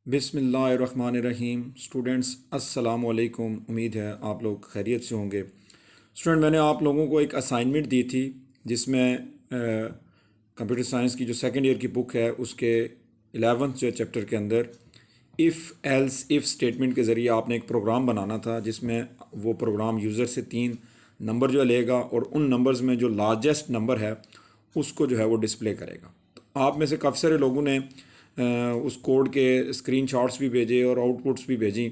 बिस्मिल्लाहिर्रहमानिर्रहीम। स्टूडेंट्स अस्सलाम वालेकुम। उम्मीद है आप लोग खैरियत से होंगे। स्टूडेंट, मैंने आप लोगों को एक असाइनमेंट दी थी जिसमें कंप्यूटर साइंस की जो सेकेंड ईयर की बुक है उसके 11th जो चैप्टर के अंदर इफ़ एल्स इफ़ स्टेटमेंट के ज़रिए आपने एक प्रोग्राम बनाना था जिसमें वो प्रोग्राम यूज़र से 3 नंबर जो लेगा और उन नंबर्स में जो लार्जेस्ट नंबर है उसको जो है वो डिस्प्ले करेगा। तो आप में से काफ़ी सारे लोगों ने उस कोड के स्क्रीनशॉट्स भी भेजे और आउटपुट्स भी भेजी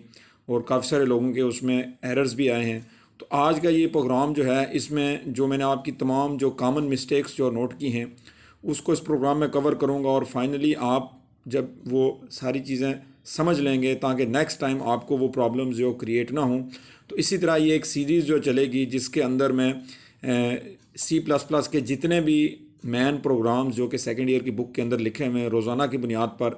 और काफ़ी सारे लोगों के उसमें एरर्स भी आए हैं। तो आज का ये प्रोग्राम जो है इसमें जो मैंने आपकी तमाम जो कॉमन मिस्टेक्स जो नोट की हैं उसको इस प्रोग्राम में कवर करूँगा और फाइनली आप जब वो सारी चीज़ें समझ लेंगे ताकि नेक्स्ट टाइम आपको वो प्रॉब्लम्स जो क्रिएट ना हों। तो इसी तरह ये एक सीरीज़ जो चलेगी जिसके अंदर मैं C++ के जितने भी मैन प्रोग्राम्स जो कि सेकेंड ईयर की बुक के अंदर लिखे हुए हैं रोज़ाना की बुनियाद पर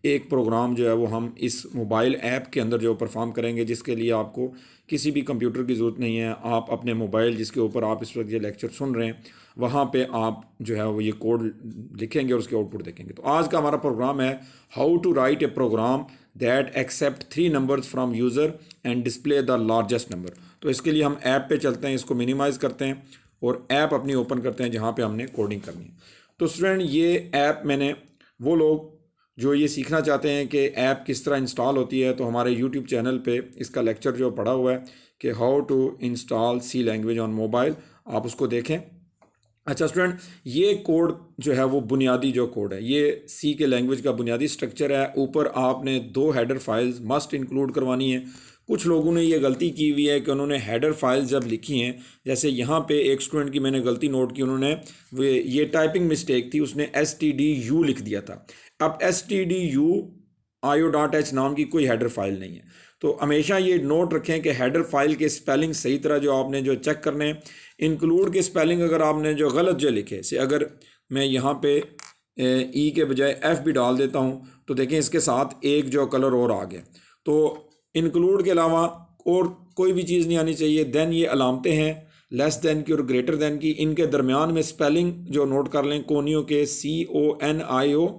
एक प्रोग्राम जो है वो हम इस मोबाइल ऐप के अंदर जो परफॉर्म करेंगे, जिसके लिए आपको किसी भी कंप्यूटर की ज़रूरत नहीं है। आप अपने मोबाइल जिसके ऊपर आप इस वक्त ये लेक्चर सुन रहे हैं वहाँ पे आप जो है वो ये कोड लिखेंगे और उसके आउटपुट देखेंगे। तो आज का हमारा प्रोग्राम है how to write a program that accept 3 numbers from user and display the largest number. तो इसके लिए हम ऐप पे चलते हैं, इसको मिनिमाइज़ करते हैं और ऐप अपनी ओपन करते हैं जहाँ पे हमने कोडिंग करनी है। तो स्टूडेंट, ये ऐप मैंने वो लोग जो ये सीखना चाहते हैं कि ऐप किस तरह इंस्टॉल होती है तो हमारे यूट्यूब चैनल पे इसका लेक्चर जो पड़ा हुआ है कि how to install C language on mobile, आप उसको देखें। अच्छा स्टूडेंट, ये कोड जो है वो बुनियादी जो कोड है ये सी के लैंग्वेज का बुनियादी स्ट्रक्चर है। ऊपर आपने 2 हेडर फाइल्स मस्ट इंक्लूड करवानी है। कुछ लोगों ने ये गलती की हुई है कि उन्होंने हेडर फाइल जब लिखी हैं, जैसे यहाँ पे एक स्टूडेंट की मैंने गलती नोट की, उन्होंने ये टाइपिंग मिस्टेक थी, उसने STDU लिख दिया था। अब STDU io.h नाम की कोई हेडर फाइल नहीं है। तो हमेशा ये नोट रखें कि हेडर फाइल के स्पेलिंग सही तरह जो आपने जो चेक करने हैं। इंक्लूड के स्पेलिंग अगर आपने जो गलत जो लिखे से, अगर मैं यहाँ पे ई के बजाय F भी डाल देता हूँ तो देखें इसके साथ एक जो कलर और आ गया। तो इंक्लूड के अलावा और कोई भी चीज़ नहीं आनी चाहिए। देन ये अलामतें हैं लेस देन की और ग्रेटर देन की, इनके दरमियान में स्पेलिंग जो नोट कर लें, कोनियो के CONIO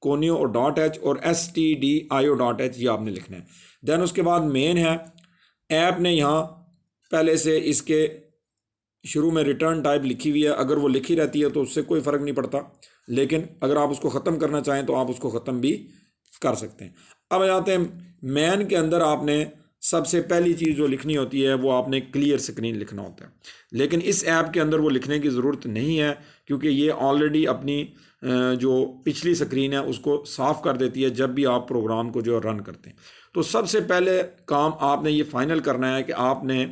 कोनियो और .h और STDIO.h ये आपने लिखना है। देन उसके बाद मेन है, ऐप ने यहाँ पहले से इसके शुरू में रिटर्न टाइप लिखी हुई है, अगर वो लिखी रहती है तो उससे कोई फ़र्क नहीं पड़ता, लेकिन अगर आप उसको ख़त्म करना चाहें तो आप उसको ख़त्म भी कर सकते हैं। अब आ जाते हैं मैन के अंदर, आपने सबसे पहली चीज़ जो लिखनी होती है वो आपने क्लियर स्क्रीन लिखना होता है, लेकिन इस ऐप के अंदर वो लिखने की ज़रूरत नहीं है क्योंकि ये ऑलरेडी अपनी जो पिछली स्क्रीन है उसको साफ़ कर देती है जब भी आप प्रोग्राम को जो रन करते हैं। तो सबसे पहले काम आपने ये फाइनल करना है कि आपने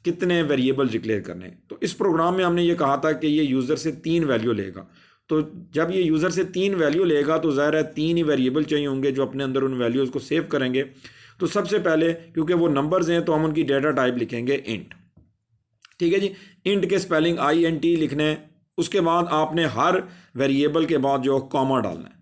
कितने वेरिएबल डिक्लेयर करने हैं। तो इस प्रोग्राम में हमने ये कहा था कि ये यूज़र से 3 वैल्यू लेगा। तो जब ये यूज़र से 3 वैल्यू लेगा तो ज़ाहिर है 3 ही वेरिएबल चाहिए होंगे जो अपने अंदर उन वैल्यूज़ को सेव करेंगे। तो सबसे पहले क्योंकि वो नंबर्स हैं तो हम उनकी डेटा टाइप लिखेंगे इंट। ठीक है जी, इंट के स्पेलिंग INT लिखने हैं। उसके बाद आपने हर वेरिएबल के बाद जो कॉमा डालना है।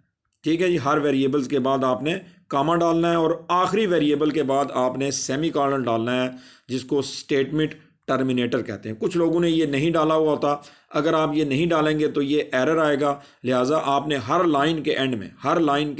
ठीक है जी, हर वेरिएबल्स के बाद आपने कॉमा डालना है और आखिरी वेरिएबल के बाद आपने सेमी कॉलन डालना है जिसको स्टेटमेंट टर्मिनेटर कहते हैं। कुछ लोगों ने ये नहीं डाला हुआ होता, अगर आप ये नहीं डालेंगे तो ये एरर आएगा। लिहाजा आपने हर लाइन के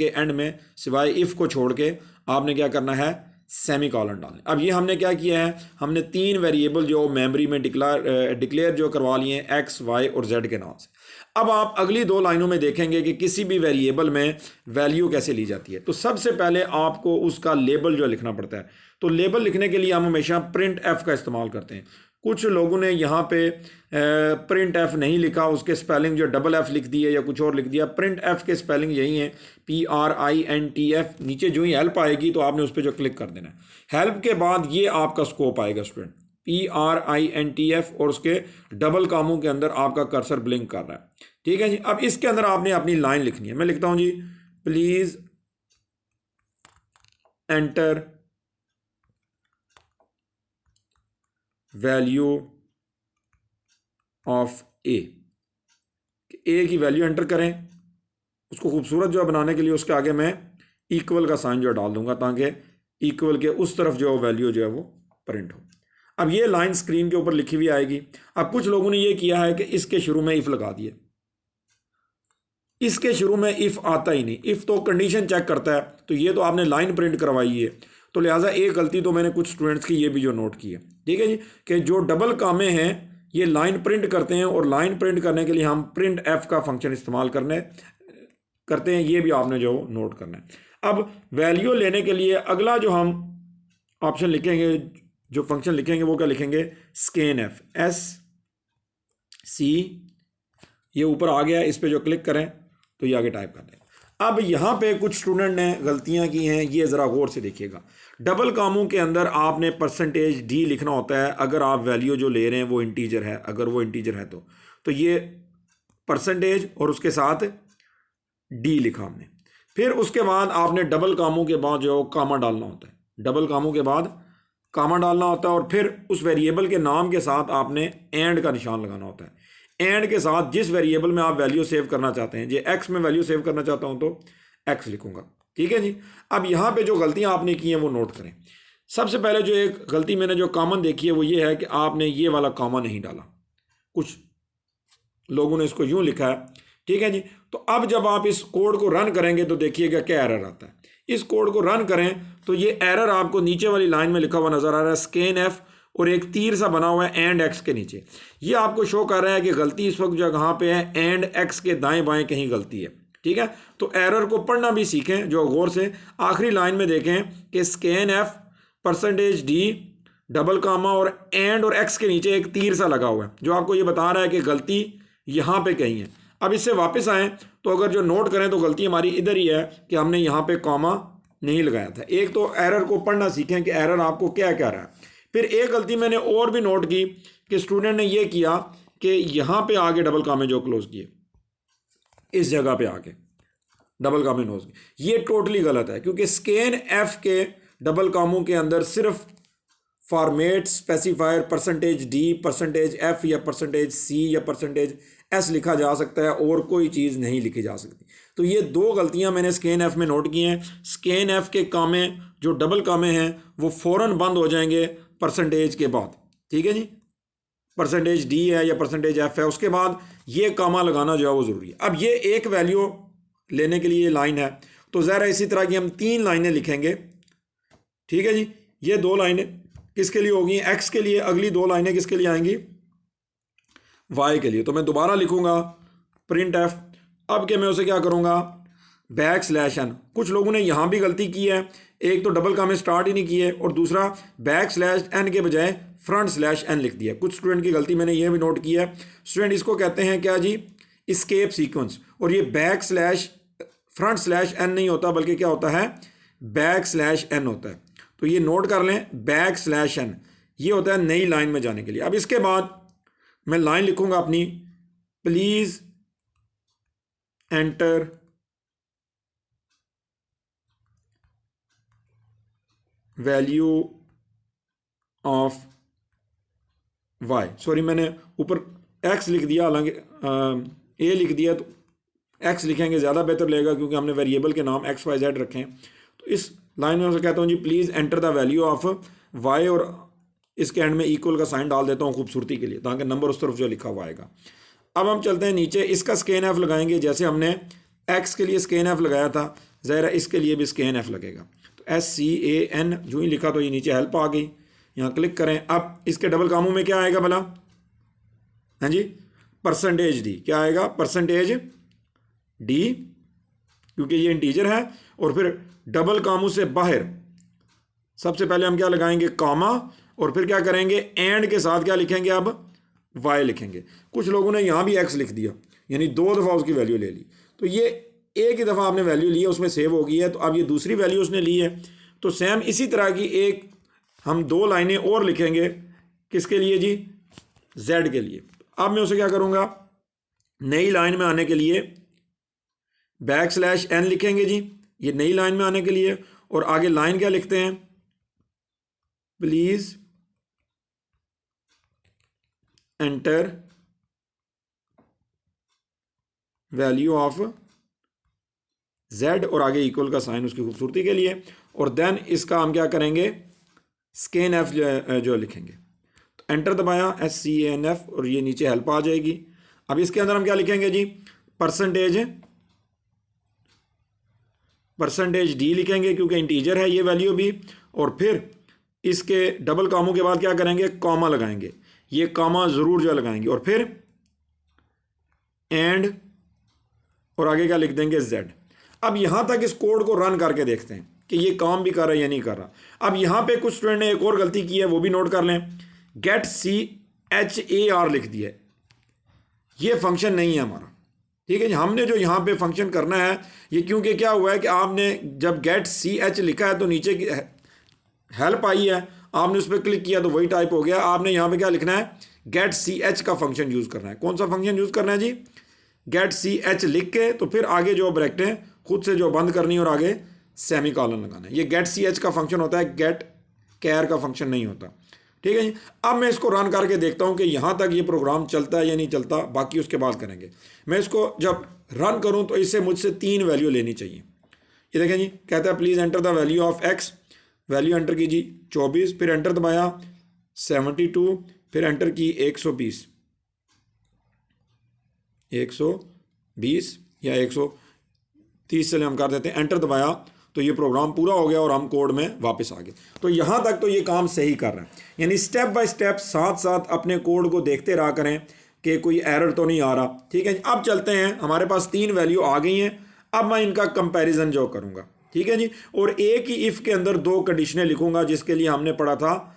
एंड में सिवाय इफ़ को छोड़ के आपने क्या करना है, सेमी कॉलन डालने। अब ये हमने क्या किया है, हमने 3 वेरिएबल जो मेमोरी में डिक्लेयर जो करवा लिए हैं X, Y और Z के नाम से। अब आप अगली 2 लाइनों में देखेंगे कि किसी भी वेरिएबल में वैल्यू कैसे ली जाती है। तो सबसे पहले आपको उसका लेबल जो लिखना पड़ता है। तो लेबल लिखने के लिए हम हमेशा प्रिंट F का इस्तेमाल करते हैं। कुछ लोगों ने यहाँ पे प्रिंट F नहीं लिखा, उसके स्पेलिंग जो F लिख दी है या कुछ और लिख दिया। प्रिंट F के स्पेलिंग यही है PRINTF। नीचे जो ही हेल्प आएगी तो आपने उस पर जो क्लिक कर देना है। हेल्प के बाद ये आपका स्कोप आएगा स्टूडेंट, PRINTF और उसके डबल कामों के अंदर आपका कर्सर ब्लिंक कर रहा है। ठीक है जी, अब इसके अंदर आपने अपनी लाइन लिखनी है। मैं लिखता हूँ जी, प्लीज एंटर वैल्यू ऑफ ए की वैल्यू एंटर करें। उसको खूबसूरत जो बनाने के लिए उसके आगे मैं इक्वल का साइन जो डाल दूंगा ताकि इक्वल के उस तरफ जो वैल्यू जो है वो प्रिंट हो। अब ये लाइन स्क्रीन के ऊपर लिखी हुई आएगी। अब कुछ लोगों ने ये किया है कि इसके शुरू में इफ लगा दिए। इसके शुरू में इफ़ आता ही नहीं, इफ़ तो कंडीशन चेक करता है, तो ये तो आपने लाइन प्रिंट करवाई है, तो लिहाजा एक गलती तो मैंने कुछ स्टूडेंट्स की ये भी जो नोट की है, ठीक है जी, कि जो डबल कामे हैं ये लाइन प्रिंट करते हैं, और लाइन प्रिंट करने के लिए हम प्रिंट एफ का फंक्शन इस्तेमाल करते हैं, ये भी आपने जो नोट करना है। अब वैल्यू लेने के लिए अगला जो हम ऑप्शन लिखेंगे, जो फंक्शन लिखेंगे वो क्या लिखेंगे, स्कैन एफ, एस सी, ये ऊपर आ गया, इस पे जो क्लिक करें तो ये आगे टाइप कर दें। अब यहाँ पे कुछ स्टूडेंट ने गलतियाँ की हैं, ये ज़रा गौर से देखिएगा। डबल कामों के अंदर आपने परसेंटेज डी लिखना होता है अगर आप वैल्यू जो ले रहे हैं वो इंटीजर है, अगर वो इंटीजर है तो ये परसेंटेज और उसके साथ डी लिखा हमने। फिर उसके बाद आपने डबल कामों के बाद जो कामा डालना होता है, डबल कामों के बाद कामा डालना होता है, और फिर उस वेरिएबल के नाम के साथ आपने एंड का निशान लगाना होता है। एंड के साथ जिस वेरिएबल में आप वैल्यू सेव करना चाहते हैं, जो एक्स में वैल्यू सेव करना चाहता हूं तो एक्स लिखूंगा, ठीक है जी। अब यहाँ पे जो गलतियाँ आपने की हैं वो नोट करें। सबसे पहले जो एक गलती मैंने जो कॉमन देखी है वो ये है कि आपने ये वाला कॉमा नहीं डाला, कुछ लोगों ने इसको यूं लिखा है, ठीक है जी। तो अब जब आप इस कोड को रन करेंगे तो देखिएगा क्या एरर आता है। इस कोड को रन करें तो ये एरर आपको नीचे वाली लाइन में लिखा हुआ नजर आ रहा है, स्कैन एफ, और एक तीर सा बना हुआ है एंड एक्स के नीचे। ये आपको शो कर रहा है कि गलती इस वक्त जगह पे है, एंड एक्स के दाएं बाएं कहीं गलती है, ठीक है। तो एरर को पढ़ना भी सीखें जो गौर से। आखिरी लाइन में देखें कि scanf percentage D double comma और एंड और एक्स के नीचे एक तीर सा लगा हुआ है, जो आपको ये बता रहा है कि गलती यहाँ पे कहीं है। अब इससे वापस आएँ तो अगर जो नोट करें तो गलती हमारी इधर ही है कि हमने यहाँ पे कॉमा नहीं लगाया था। एक तो एरर को पढ़ना सीखें कि एरर आपको क्या कह रहा है। फिर एक गलती मैंने और भी नोट की कि स्टूडेंट ने ये किया कि यहाँ पे आगे डबल कामे जो क्लोज किए, इस जगह पे आके डबल कामे क्लोज किए, ये टोटली गलत है, क्योंकि स्कैन एफ के डबल कामों के अंदर सिर्फ format specifier percentage D, percentage F या परसेंटेज सी या परसेंटेज एस लिखा जा सकता है, और कोई चीज़ नहीं लिखी जा सकती। तो ये दो गलतियां मैंने स्कैन एफ में नोट की हैं। स्कैन एफ के कामे जो डबल कामे हैं वो फ़ौरन बंद हो जाएंगे परसेंटेज के बाद, ठीक है जी। परसेंटेज डी है या परसेंटेज एफ है, उसके बाद ये कामा लगाना जो है वो ज़रूरी है। अब ये एक वैल्यू लेने के लिए ये लाइन है, तो ज़रा इसी तरह की हम 3 लाइनें लिखेंगे, ठीक है जी। ये 2 लाइनें किसके लिए होगी, एक्स के लिए। अगली 2 लाइनें किसके लिए आएंगी, वाई के लिए। तो मैं दोबारा लिखूंगा प्रिंट एफ। अब के मैं उसे क्या करूंगा, बैक स्लैश एन। कुछ लोगों ने यहाँ भी गलती की है, एक तो डबल कामे स्टार्ट ही नहीं किए, और दूसरा बैक स्लैश एन के बजाय फ्रंट स्लैश एन लिख दिया। कुछ स्टूडेंट की गलती मैंने ये भी नोट की है। स्टूडेंट इसको कहते हैं क्या जी, स्केप सीक्वेंस। और ये backslash front slash N नहीं होता, बल्कि क्या होता है, बैक स्लैश एन होता है। तो ये नोट कर लें, बैक स्लैश एन ये होता है नई लाइन में जाने के लिए। अब इसके बाद मैं लाइन लिखूंगा अपनी, please enter value of Y. Sorry, मैंने ऊपर एक्स लिख दिया, हालांकि ए लिख दिया, तो एक्स लिखेंगे ज़्यादा बेहतर लगेगा, क्योंकि हमने वेरिएबल के नाम एक्स वाई जेड रखे हैं। तो इस लाइन में उसे कहता हूँ जी, please enter the value of y, और इसके एंड में इक्वल का साइन डाल देता हूँ खूबसूरती के लिए, ताकि नंबर उस तरफ जो लिखा हुआ आएगा। अब हम चलते हैं नीचे, इसका स्कैन एफ लगाएंगे। जैसे हमने एक्स के लिए स्कैन एफ लगाया था, ज़रा इसके लिए भी स्कैन एफ लगेगा। तो SCAN जो ही लिखा तो ये नीचे हेल्प आ गई, यहाँ क्लिक करें। अब इसके डबल कामों में क्या आएगा भला, हाँ जी, परसेंटेज डी। क्या आएगा, परसेंटेज डी, क्योंकि ये इंटीजर है। और फिर डबल कामों से बाहर सबसे पहले हम क्या लगाएंगे, कॉमा, और फिर क्या करेंगे, एंड के साथ क्या लिखेंगे, अब वाई लिखेंगे। कुछ लोगों ने यहाँ भी एक्स लिख दिया, यानी 2 दफ़ा उसकी वैल्यू ले ली। तो ये एक ही दफ़ा आपने वैल्यू ली है, उसमें सेव हो गई है। तो अब ये दूसरी वैल्यू उसने ली है। तो सेम इसी तरह की एक हम 2 लाइनें और लिखेंगे, किसके लिए जी, जेड के लिए। अब मैं उसे क्या करूँगा, नई लाइन में आने के लिए बैक स्लैश एन लिखेंगे जी, ये नई लाइन में आने के लिए। और आगे लाइन क्या लिखते हैं, please enter value of Z, और आगे इक्वल का साइन उसकी खूबसूरती के लिए। और देन इसका हम क्या करेंगे, स्कैन एफ जो लिखेंगे। तो एंटर दबाया, SCANF, और ये नीचे हेल्प आ जाएगी। अब इसके अंदर हम क्या लिखेंगे जी, परसेंटेज परसेंटेज डी लिखेंगे क्योंकि इंटीजर है ये वैल्यू भी, और फिर इसके डबल कामों के बाद क्या करेंगे, कॉमा लगाएंगे, ये कॉमा ज़रूर जो लगाएंगे, और फिर एंड, और आगे क्या लिख देंगे, जेड। अब यहाँ तक इस कोड को रन करके देखते हैं कि ये काम भी कर रहा है या नहीं कर रहा। अब यहाँ पे कुछ स्टूडेंट ने एक और गलती की है, वो भी नोट कर लें। गेट CHAR लिख दिया है, ये फंक्शन नहीं है हमारा, ठीक है जी। हमने जो यहाँ पे फंक्शन करना है ये, क्योंकि क्या हुआ है कि आपने जब गेट CH लिखा है तो नीचे की हेल्प आई है, आपने उस पर क्लिक किया तो वही टाइप हो गया। आपने यहाँ पे क्या लिखना है, गेट CH का फंक्शन यूज़ करना है। कौन सा फंक्शन यूज़ करना है जी, गेट CH लिख के, तो फिर आगे जो ब्रैकेटें खुद से जो बंद करनी है और आगे सेमी कॉलन लगाना है। ये गेट CH का फंक्शन होता है, गेट कैर का फंक्शन नहीं होता, ठीक है जी। अब मैं इसको रन करके देखता हूँ कि यहाँ तक ये प्रोग्राम चलता है या नहीं चलता, बाकी उसके बाद करेंगे। मैं इसको जब रन करूँ तो इससे मुझसे 3 वैल्यू लेनी चाहिए। ये देखें जी, कहता है please enter the value of x, value enter कीजिए 24, फिर एंटर दबाया 72, फिर एंटर की 120 या 130 चले हम कर देते हैं, एंटर दबाया तो ये प्रोग्राम पूरा हो गया और हम कोड में वापस आ गए। तो यहाँ तक तो ये काम सही कर रहा है, यानी स्टेप बाय स्टेप साथ साथ अपने कोड को देखते रहा करें कि कोई एरर तो नहीं आ रहा, ठीक है। अब चलते हैं, हमारे पास 3 वैल्यू आ गई हैं, अब मैं इनका कंपैरिजन जो करूँगा, ठीक है जी। और एक ही इफ़ के अंदर 2 कंडीशनें लिखूंगा, जिसके लिए हमने पढ़ा था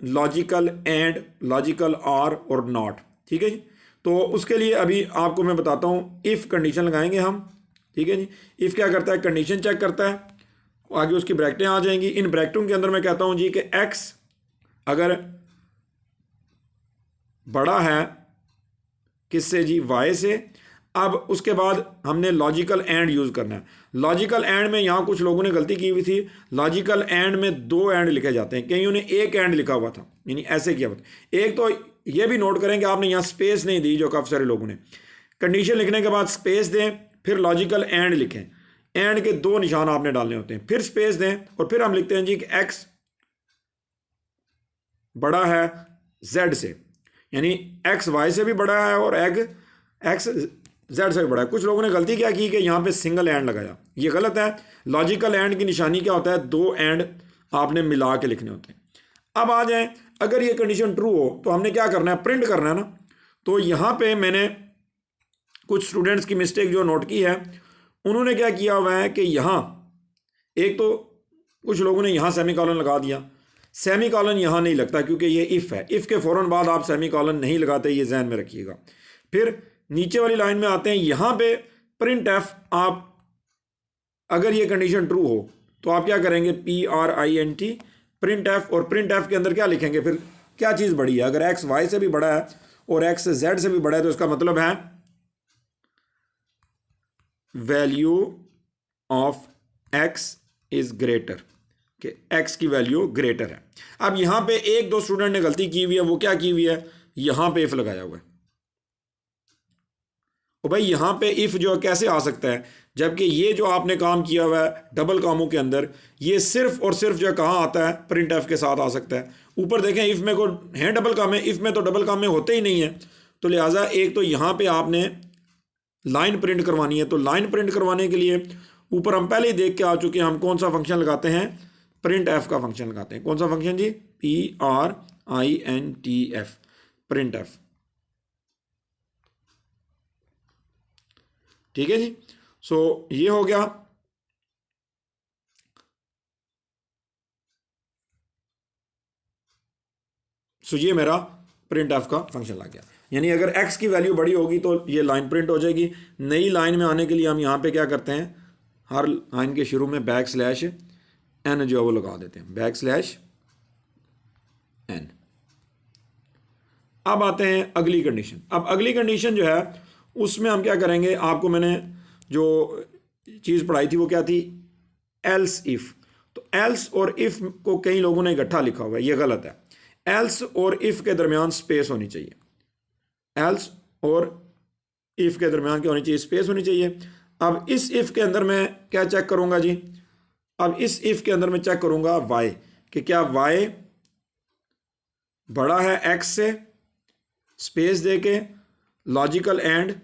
लॉजिकल एंड, लॉजिकल आर और नॉट, ठीक है जी। तो उसके लिए अभी आपको मैं बताता हूँ, इफ़ कंडीशन लगाएंगे हम, ठीक है जी। इफ़ क्या करता है, कंडीशन चेक करता है, आगे उसकी ब्रैकेटें आ जाएंगी। इन ब्रैकेटों के अंदर मैं कहता हूँ जी कि एक्स अगर बड़ा है किससे जी, वाई से। अब उसके बाद हमने लॉजिकल एंड यूज़ करना है। लॉजिकल एंड में यहाँ कुछ लोगों ने गलती की हुई थी, लॉजिकल एंड में 2 एंड लिखे जाते हैं, कईयों ने 1 एंड लिखा हुआ था, यानी ऐसे किया हुआ था। एक तो ये भी नोट करें कि आपने यहाँ स्पेस नहीं दी, जो काफ़ी सारे लोगों ने। कंडीशन लिखने के बाद स्पेस दें, फिर लॉजिकल एंड लिखें, एंड के 2 निशान आपने डालने होते हैं, फिर स्पेस दें, और फिर हम लिखते हैं जी कि एक्स बड़ा है जेड से, यानी एक्स वाई से भी बड़ा है और एक्स जेड से भी बड़ा है। कुछ लोगों ने गलती क्या की कि यहाँ पे सिंगल एंड लगाया, ये गलत है। लॉजिकल एंड की निशानी क्या होता है, 2 एंड आपने मिला के लिखने होते हैं। अब आ जाए, अगर ये कंडीशन ट्रू हो तो हमने क्या करना है, प्रिंट करना है ना। तो यहाँ पे मैंने कुछ स्टूडेंट्स की मिस्टेक जो नोट की है, उन्होंने क्या किया हुआ है कि यहाँ एक तो कुछ लोगों ने यहाँ सेमी कॉलन लगा दिया, सेमी कॉलन यहाँ नहीं लगता क्योंकि ये इफ़ है, इफ़ के फ़ौरन बाद आप सेमी कॉलन नहीं लगाते, ये जहन में रखिएगा। फिर नीचे वाली लाइन में आते हैं, यहाँ पे प्रिंट एफ, आप अगर ये कंडीशन ट्रू हो तो आप क्या करेंगे, PRINT प्रिंट एफ, और प्रिंट एफ के अंदर क्या लिखेंगे, फिर क्या चीज़ बड़ी है। अगर एक्स वाई से भी बड़ा है और एक्स जेड से भी बड़ा है तो इसका मतलब है value of x is greater, कि एक्स की वैल्यू ग्रेटर है। अब यहाँ पे 1-2 स्टूडेंट ने गलती की हुई है, वो क्या की हुई है, यहाँ पे इफ लगाया हुआ है। और भाई यहाँ पे इफ जो कैसे आ सकता है, जबकि ये जो आपने काम किया हुआ है डबल कामों के अंदर, ये सिर्फ और सिर्फ जो कहाँ आता है, प्रिंट एफ के साथ आ सकता है। ऊपर देखें इफ में को हैं डबल काम है, इफ में तो डबल काम में होते ही नहीं है, तो लिहाजा एक तो यहाँ पे आपने लाइन प्रिंट करवानी है। तो लाइन प्रिंट करवाने के लिए ऊपर हम पहले ही देख के आ चुके हैं, हम कौन सा फंक्शन लगाते हैं, प्रिंट एफ का फंक्शन लगाते हैं। कौन सा फंक्शन जी, PRINTF, प्रिंट एफ, ठीक है जी। सो ये हो गया। सो ये मेरा प्रिंट एफ का फंक्शन लग गया, यानी अगर एक्स की वैल्यू बड़ी होगी तो ये लाइन प्रिंट हो जाएगी। नई लाइन में आने के लिए हम यहाँ पे क्या करते हैं, हर लाइन के शुरू में \n जो है वो लगा देते हैं, \n। अब आते हैं अगली कंडीशन। अब अगली कंडीशन जो है उसमें हम क्या करेंगे, आपको मैंने जो चीज़ पढ़ाई थी वो क्या थी, एल्स इफ़। तो एल्स और इफ़ को कई लोगों ने इकट्ठा लिखा हुआ है, ये गलत है। एल्स और इफ़ के दरमियान स्पेस होनी चाहिए, एल्स और इफ़ के दरमियान क्या होनी चाहिए, स्पेस होनी चाहिए। अब इस इफ़ के अंदर मैं क्या चेक करूँगा जी, अब इस इफ़ के अंदर मैं चेक करूँगा वाई, कि क्या वाई बड़ा है एक्स से, स्पेस दे के लॉजिकल एंड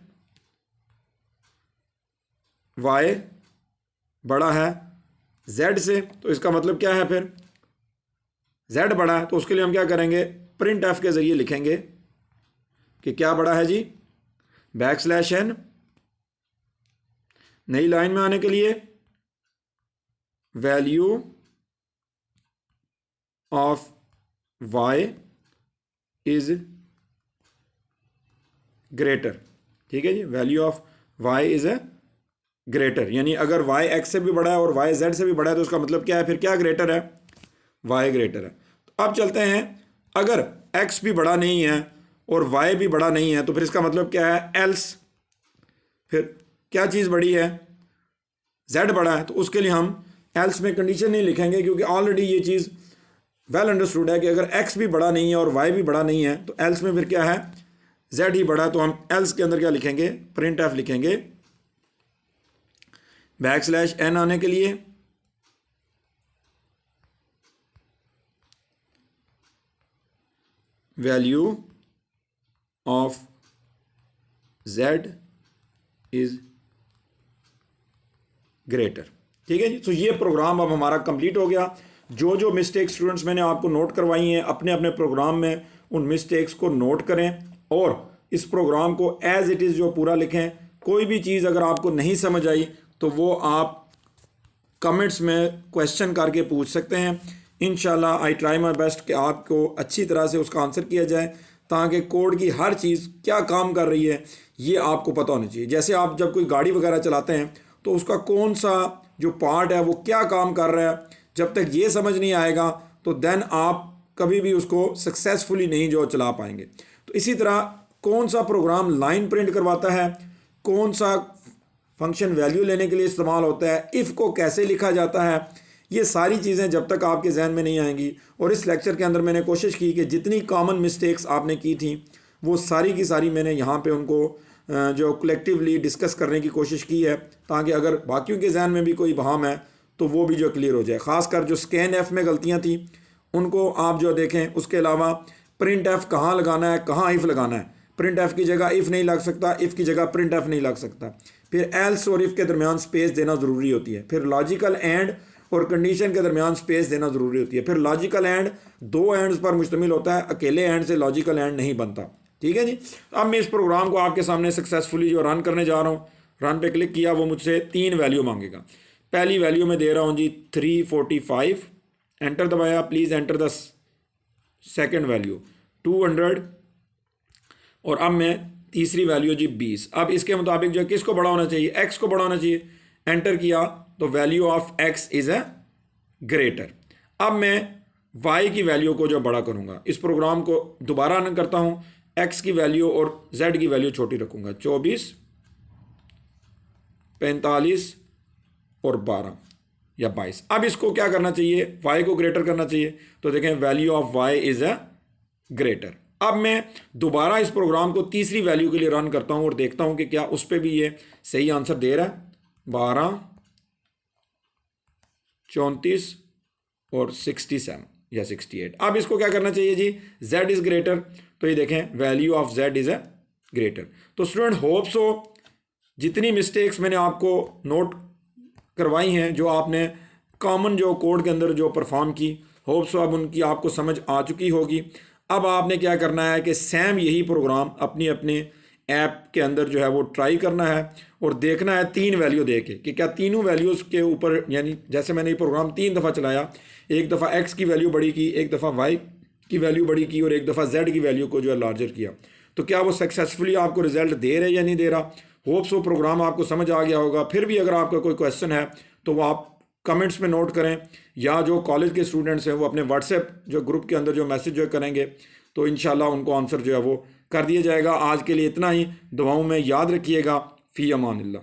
वाई बड़ा है z से, तो इसका मतलब क्या है, फिर z बड़ा है तो उसके लिए हम क्या करेंगे, प्रिंट एफ के ज़रिए लिखेंगे कि क्या बड़ा है जी, \n, नई लाइन में आने के लिए value of y is greater. ठीक है जी, value of y is greater, यानी अगर y x से भी बड़ा है और y z से भी बड़ा है तो उसका मतलब क्या है, फिर क्या ग्रेटर है, y ग्रेटर है। तो अब चलते हैं, अगर x भी बड़ा नहीं है और y भी बड़ा नहीं है तो फिर इसका मतलब क्या है, एल्स, फिर क्या चीज़ बड़ी है, z बड़ा है, तो उसके लिए हम एल्स में कंडीशन नहीं लिखेंगे क्योंकि ऑलरेडी ये चीज़ वेल अंडरस्टूड है कि अगर x भी बड़ा नहीं है और y भी बड़ा नहीं है तो एल्स में फिर क्या है, z ही बड़ा। तो हम एल्स के अंदर क्या लिखेंगे, प्रिंट एफ लिखेंगे, \n आने के लिए value of z is greater. ठीक है जी, तो ये प्रोग्राम अब हमारा कंप्लीट हो गया। जो जो मिस्टेक स्टूडेंट्स मैंने आपको नोट करवाई हैं अपने अपने प्रोग्राम में, उन मिस्टेक्स को नोट करें और इस प्रोग्राम को एज इट इज़ जो पूरा लिखें। कोई भी चीज़ अगर आपको नहीं समझ आई तो वो आप कमेंट्स में क्वेश्चन करके पूछ सकते हैं। इंशाल्लाह आई ट्राई माई बेस्ट कि आपको अच्छी तरह से उसका आंसर किया जाए ताकि कोड की हर चीज़ क्या काम कर रही है ये आपको पता होना चाहिए। जैसे आप जब कोई गाड़ी वगैरह चलाते हैं तो उसका कौन सा जो पार्ट है वो क्या काम कर रहा है, जब तक ये समझ नहीं आएगा तो देन आप कभी भी उसको सक्सेसफुली नहीं जो चला पाएंगे। तो इसी तरह कौन सा प्रोग्राम लाइन प्रिंट करवाता है, कौन सा फंक्शन वैल्यू लेने के लिए इस्तेमाल होता है, इफ़ को कैसे लिखा जाता है, ये सारी चीज़ें जब तक आपके जहन में नहीं आएंगी। और इस लेक्चर के अंदर मैंने कोशिश की कि जितनी कॉमन मिस्टेक्स आपने की थी वो सारी की सारी मैंने यहाँ पे उनको जो कलेक्टिवली डिस्कस करने की कोशिश की है ताकि अगर बाकियों के जहन में भी कोई बहाम है तो वो भी जो क्लियर हो जाए। ख़ासकर जो स्कैन एफ में गलतियाँ थी उनको आप जो देखें। उसके अलावा प्रिंट एफ कहाँ लगाना है, कहाँ इफ़ लगाना है, प्रिंट एफ की जगह इफ़ नहीं लग सकता, इफ़ की जगह प्रिंट एफ नहीं लग सकता। फिर एल्स और इफ़ के दरमियान स्पेस देना ज़रूरी होती है। फिर लॉजिकल एंड और कंडीशन के दरमियान स्पेस देना ज़रूरी होती है। फिर लॉजिकल एंड दो एंड्स पर मुश्तमिल होता है, अकेले एंड से लॉजिकल एंड नहीं बनता। ठीक है जी, अब मैं इस प्रोग्राम को आपके सामने सक्सेसफुली जो रन करने जा रहा हूँ, रन पे क्लिक किया, वो मुझसे 3 वैल्यू मांगेगा। पहली वैल्यू में दे रहा हूँ जी 345, एंटर दबाया, please enter the second value 200 और अब मैं तीसरी वैल्यू जी 20। अब इसके मुताबिक जो है किसको बड़ा होना चाहिए, x को बड़ा होना चाहिए। एंटर किया तो value of x is a greater. अब मैं y की वैल्यू को जो बड़ा करूँगा, इस प्रोग्राम को दोबारा रन करता हूँ, x की वैल्यू और z की वैल्यू छोटी रखूँगा, 24, 45 और 12 या 22। अब इसको क्या करना चाहिए, y को ग्रेटर करना चाहिए। तो देखें value of y is a greater. अब मैं दोबारा इस प्रोग्राम को तीसरी वैल्यू के लिए रन करता हूँ और देखता हूँ कि क्या उस पर भी ये सही आंसर दे रहा है, 12, 34 और 67 या 68। अब इसको क्या करना चाहिए जी, z इज़ ग्रेटर। तो ये देखें value of z is a greater. तो स्टूडेंट होप सो जितनी मिस्टेक्स मैंने आपको नोट करवाई हैं, जो आपने कॉमन जो कोड के अंदर जो परफॉर्म की, होप सो अब उनकी आपको समझ आ चुकी होगी। अब आपने क्या करना है कि सेम यही प्रोग्राम अपनी अपने ऐप के अंदर जो है वो ट्राई करना है और देखना है 3 वैल्यू दे के कि क्या तीनों वैल्यूज़ के ऊपर, यानी जैसे मैंने ये प्रोग्राम 3 दफ़ा चलाया, एक दफ़ा x की वैल्यू बड़ी की, एक दफ़ा y की वैल्यू बड़ी की और एक दफ़ा z की वैल्यू को जो है लार्जर किया, तो क्या वो सक्सेसफुली आपको रिजल्ट दे रहे या नहीं दे रहा। होप सो प्रोग्राम आपको समझ आ गया होगा। फिर भी अगर आपका कोई क्वेश्चन है तो वो आप कमेंट्स में नोट करें, या जो कॉलेज के स्टूडेंट्स हैं वो अपने व्हाट्सएप जो ग्रुप के अंदर जो मैसेज जो करेंगे तो इंशाल्लाह उनको आंसर जो है वो कर दिया जाएगा। आज के लिए इतना ही, दुआओं में याद रखिएगा। फ़ी अमानिल्लाह।